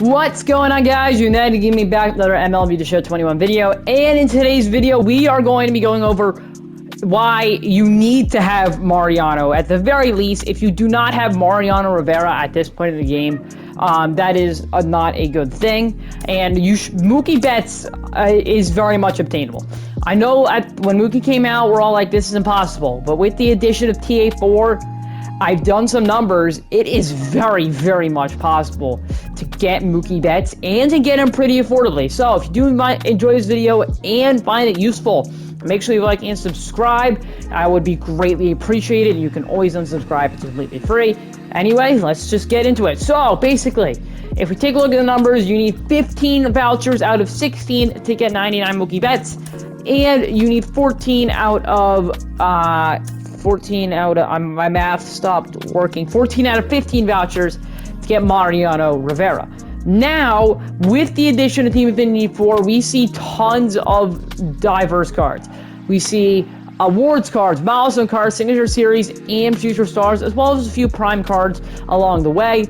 What's going on, guys? You're now to give me back another MLB The Show 21 video, and in today's video we are going to be going over why you need to have Mariano. At the very least, if you do not have Mariano Rivera at this point in the game, that is not a good thing, and Mookie Betts is very much obtainable. I know when Mookie came out, we're all like, this is impossible, but with the addition of TA4, I've done some numbers. It is very, very much possible to get Mookie Betts and to get him pretty affordably. So if you do enjoy this video and find it useful, make sure you like and subscribe. I would be greatly appreciated. You can always unsubscribe. It's completely free. Anyway, let's just get into it. So basically, if we take a look at the numbers, you need 15 vouchers out of 16 to get 99 Mookie Betts, and you need 14 out of my math stopped working. 14 out of 15 vouchers to get Mariano Rivera. Now, with the addition of Team Affinity 4, we see tons of diverse cards. We see awards cards, milestone cards, signature series, and future stars, as well as a few prime cards along the way.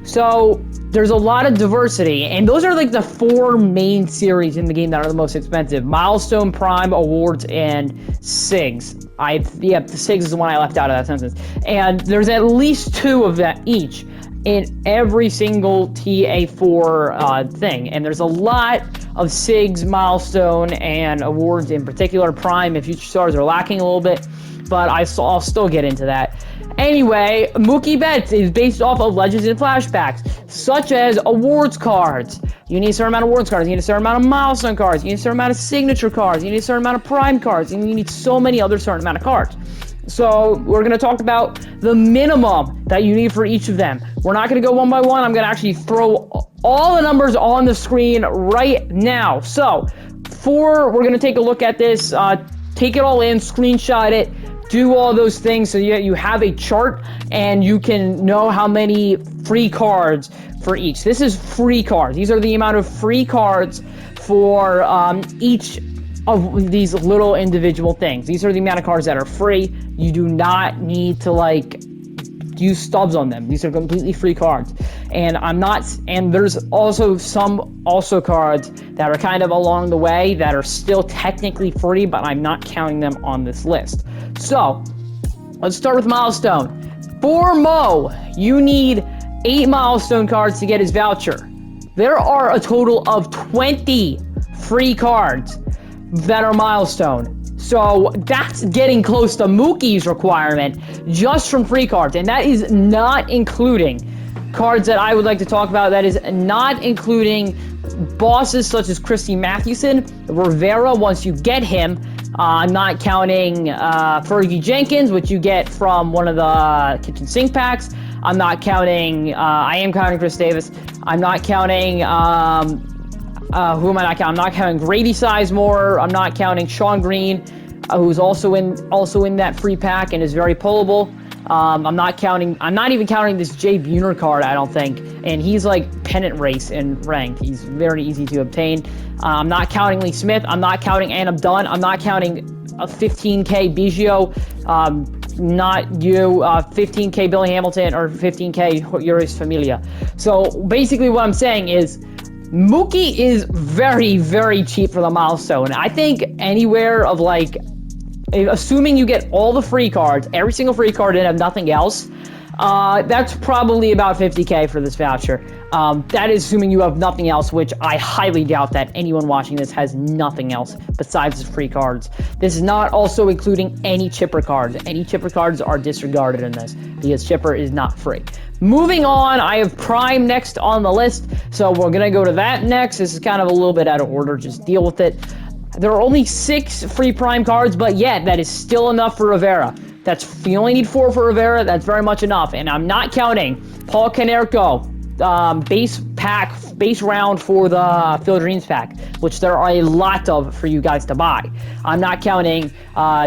So there's a lot of diversity, and those are like the four main series in the game that are the most expensive: milestone, prime, awards, and SIGs. The SIGs is the one I left out of that sentence. And there's at least two of that each in every single TA4 thing. And there's a lot of SIGs, milestone, and awards in particular. Prime and future stars are lacking a little bit, but I'll still get into that. Anyway, Mookie Betts is based off of legends and flashbacks, such as awards cards. You need a certain amount of awards cards, you need a certain amount of milestone cards, you need a certain amount of signature cards, you need a certain amount of prime cards, and you need so many other certain amount of cards. So we're going to talk about the minimum that you need for each of them. We're not going to go one by one. I'm going to actually throw all the numbers on the screen right now. So we're going to take a look at this, take it all in, screenshot it, do all those things so you have a chart and you can know how many free cards for each. This is free cards. These are the amount of free cards for each of these little individual things. These are the amount of cards that are free. You do not need to use stubs on them. These are completely free cards. And there's also some cards that are kind of along the way that are still technically free, but I'm not counting them on this list. So let's start with milestone. For Mo, you need 8 milestone cards to get his voucher. There are a total of 20 free cards that are milestone. So that's getting close to Mookie's requirement just from free cards. And that is not including cards that I would like to talk about. That is not including bosses such as Christy Mathewson, Rivera once you get him. I'm not counting Fergie Jenkins, which you get from one of the kitchen sink packs. I'm not counting, I am counting Chris Davis. I'm not counting, who am I not counting? I'm not counting Grady Sizemore. I'm not counting Sean Green, who's also in that free pack and is very pullable. I'm not even counting this Jay Buhner card, I don't think. And he's like pennant race in rank. He's very easy to obtain. I'm not counting Lee Smith. I'm not counting Adam Dunn. I'm not counting a 15K Biggio. Not you, 15K Billy Hamilton or 15K Uris Familia. So basically what I'm saying is Mookie is very, very cheap for the milestone. I think anywhere of assuming you get all the free cards, every single free card and have nothing else, that's probably about 50K for this voucher. That is assuming you have nothing else, which I highly doubt that anyone watching this has nothing else besides the free cards. This is not also including any chipper cards. Any chipper cards are disregarded in this because chipper is not free. Moving on, I have Prime next on the list, so we're going to go to that next. This is kind of a little bit out of order. Just deal with it. There are only 6 free Prime cards, but yet that is still enough for Rivera. You only need 4 for Rivera. That's very much enough. And I'm not counting Paul Konerko, base round for the Field of Dreams pack, which there are a lot of for you guys to buy. I'm not counting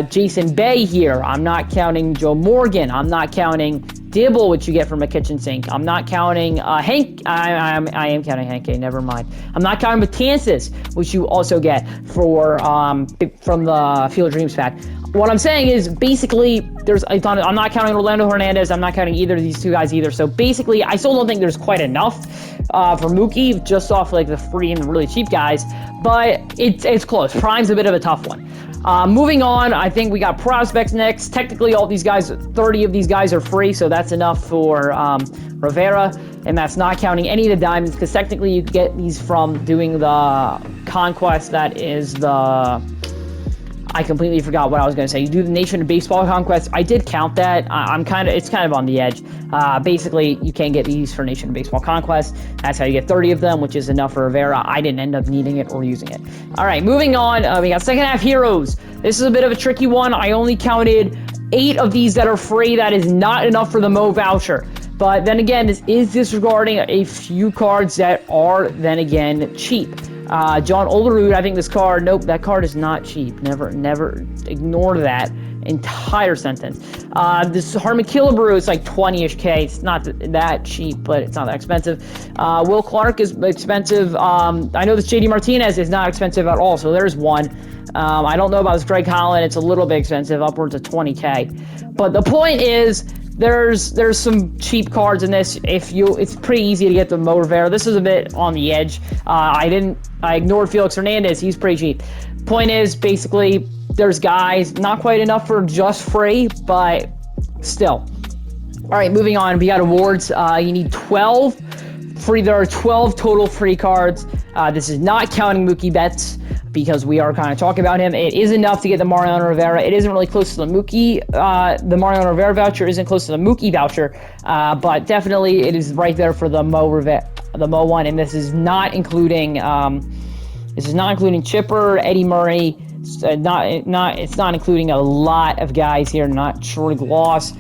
Jason Bay here. I'm not counting Joe Morgan. I'm not counting Dibble, which you get from a kitchen sink. I'm not counting Hank. I am counting Hank. Never mind. I'm not counting Matanzas, which you also get for from the Field of Dreams pack. what I'm saying is, basically, I'm not counting Orlando Hernandez. I'm not counting either of these two guys either. So basically, I still don't think there's quite enough for Mookie, just off like the free and really cheap guys. But it's close. Prime's a bit of a tough one. Moving on, I think we got prospects next. Technically, all these guys, 30 of these guys are free, so that's enough for Rivera. And that's not counting any of the diamonds, because technically you get these from doing the conquest. That is the... I completely forgot what I was going to say. You do the Nation of Baseball Conquest. I did count that. It's kind of on the edge. Basically, you can get these for Nation of Baseball Conquest. That's how you get 30 of them, which is enough for Rivera. I didn't end up needing it or using it. All right, moving on. We got second half heroes. This is a bit of a tricky one. I only counted 8 of these that are free. That is not enough for the Mo voucher. But then again, this is disregarding a few cards that are, then again, cheap. John Olerud, I think this card, nope, that card is not cheap. Never ignore that entire sentence. This Harmon Killebrew is like 20-ish K. It's not that cheap, but it's not that expensive. Will Clark is expensive. I know this JD Martinez is not expensive at all, so there's one. I don't know about this Greg Holland. It's a little bit expensive, upwards of 20K. But the point is, there's some cheap cards in this. It's pretty easy to get the Mo Rivera. This is a bit on the edge. I ignored Felix Hernandez. He's pretty cheap. Point is, basically, there's guys, not quite enough for just free, but still. All right, moving on. We got awards. You need 12 free. There are 12 total free cards. This is not counting Mookie Betts, because we are kind of talking about him. It is enough to get the Mariano Rivera. It isn't really close to the Mookie. The Mariano Rivera voucher isn't close to the Mookie voucher, but definitely it is right there for the Mo one. And this is not including Chipper, Eddie Murray. It's not including a lot of guys here. Not Troy Gloss.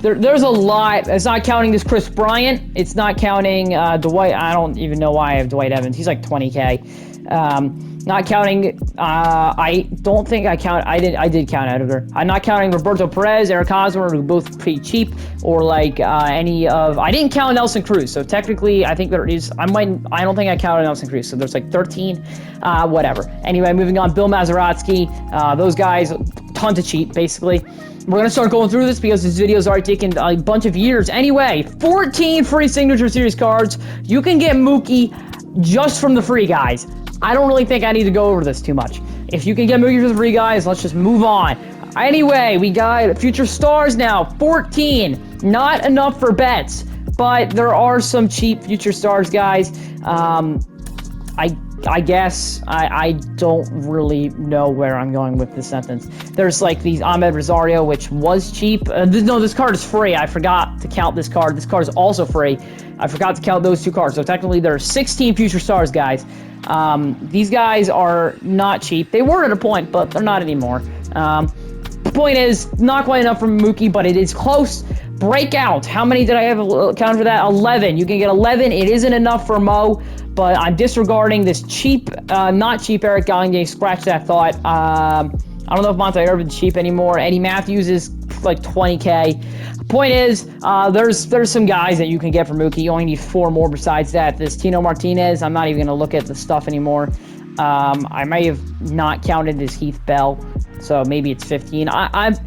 There's a lot. It's not counting this Chris Bryant. It's not counting Dwight. I don't even know why I have Dwight Evans. He's like 20K. Not counting, I don't think I count, I did count Edgar. I'm not counting Roberto Perez, Eric Hosmer, who are both pretty cheap, or like I didn't count Nelson Cruz, so technically I think there is, I don't think I counted Nelson Cruz, so there's like 13, whatever. Anyway, moving on, Bill Mazeroski, those guys, tons of cheap, basically. We're going to start going through this because this video's already taken a bunch of years. Anyway, 14 free Signature Series cards. You can get Mookie just from the free guys. I don't really think I need to go over this too much. If you can get Mookie for the free guys, let's just move on. Anyway, we got Future Stars now, 14. Not enough for bets, but there are some cheap Future Stars guys. I guess I don't really know where I'm going with this sentence. There's like these Ahmed Rosario, which was cheap. No, this card is free. I forgot to count this card. This card is also free. I forgot to count those two cards. So technically there are 16 Future Stars guys. These guys are not cheap. They were at a point, but they're not anymore. The point is, not quite enough for Mookie, but it is close. Breakout. How many did I have counted for that? 11. You can get 11. It isn't enough for Mo, but I'm disregarding this cheap, not cheap Eric Gagne. Scratch that thought. I don't know if Monte Irvin's cheap anymore. Eddie Matthews is like 20K. Point is, there's some guys that you can get for Mookie. You only need 4 more besides that. This Tino Martinez, I'm not even going to look at the stuff anymore. I may have not counted this Heath Bell, so maybe it's 15.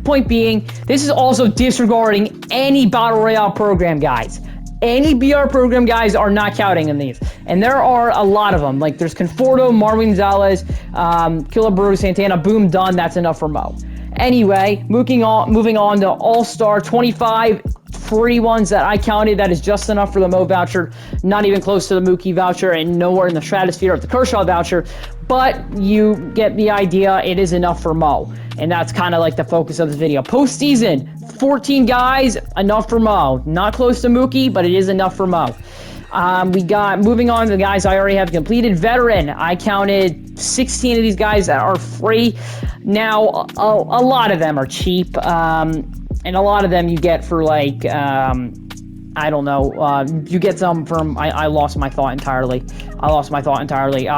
Point being, this is also disregarding any Battle Royale program guys. Any BR program guys are not counting in these. And there are a lot of them. Like, there's Conforto, Marwin Gonzalez, Killebrew, Santana, boom, done. That's enough for Mo. Anyway, moving on to All-Star, 25 free ones that I counted. That is just enough for the Mo voucher. Not even close to the Mookie voucher, and nowhere in the stratosphere of the Kershaw voucher. But you get the idea. It is enough for Mo. And that's kind of like the focus of this video. Postseason, 14 guys, enough for Mo. Not close to Mookie, but it is enough for Mo. We got, moving on to the guys I already have completed. Veteran, I counted 16 of these guys that are free. Now, a lot of them are cheap, and a lot of them you get for like, I don't know, you get some from, I lost my thought entirely.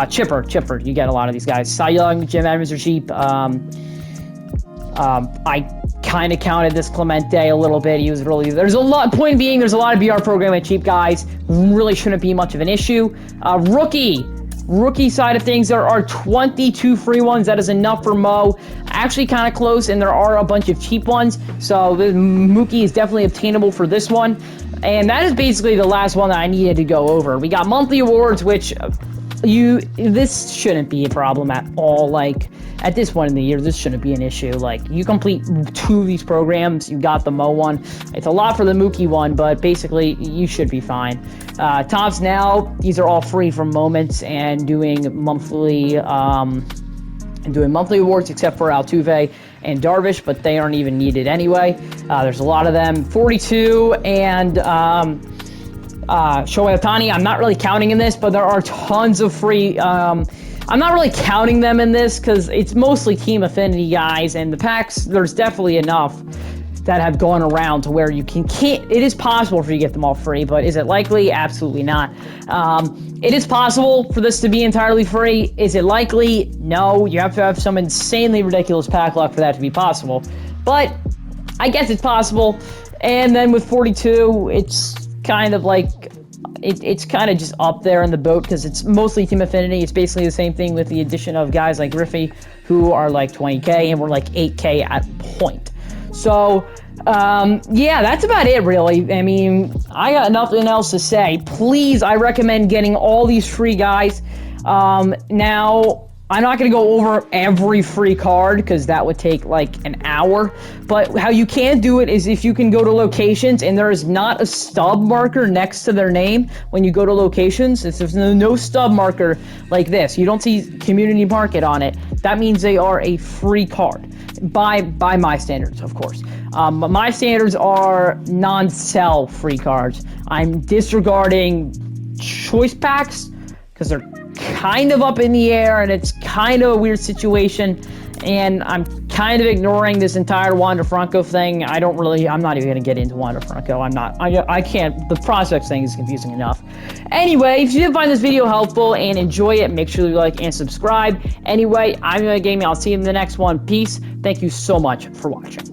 Chipper, you get a lot of these guys. Cy Young, Jim Edmonds are cheap. I kind of counted this Clemente a little bit. He was really, there's a lot, point being, there's a lot of BR program and cheap guys. Really shouldn't be much of an issue. Rookie, Rookie side of things, there are 22 free ones. That is enough for Mo. Actually kind of close, and there are a bunch of cheap ones. So the Mookie is definitely obtainable for this one. And that is basically the last one that I needed to go over. We got monthly awards, which this shouldn't be a problem at all. Like, at this point in the year, this shouldn't be an issue. Like, you complete 2 of these programs, you got the Mo one. It's a lot for the Mookie one, but basically, you should be fine. Tops now, these are all free from Moments and doing monthly awards, except for Altuve and Darvish, but they aren't even needed anyway. There's a lot of them. 42 and Shohei Ohtani, I'm not really counting in this, but there are tons of free. I'm not really counting them in this because it's mostly team affinity guys, and the packs, there's definitely enough that have gone around to where you can't. It is possible for you to get them all free, but is it likely? Absolutely not. It is possible for this to be entirely free. Is it likely? No. You have to have some insanely ridiculous pack luck for that to be possible, but I guess it's possible. And then with 42, it's kind of like it's kind of just up there in the boat because it's mostly team affinity. It's basically the same thing with the addition of guys like Griffey, who are like 20K, and we're like 8K at point. So, yeah, that's about it, really. I mean, I got nothing else to say. Please, I recommend getting all these free guys. Now, I'm not going to go over every free card because that would take like an hour. But how you can do it is if you can go to locations and there is not a stub marker next to their name when you go to locations. If there's no stub marker like this, you don't see community market on it, that means they are a free card by my standards, of course. My standards are non-sell free cards. I'm disregarding choice packs because they're kind of up in the air and it's kind of a weird situation, and I'm kind of ignoring this entire Wander Franco thing. I'm not even going to get into Wander Franco. I can't, the prospects thing is confusing enough. Anyway, if you did find this video helpful and enjoy it, make sure you like and subscribe. Anyway, I'm MLB Gaming. I'll see you in the next one. Peace. Thank you so much for watching.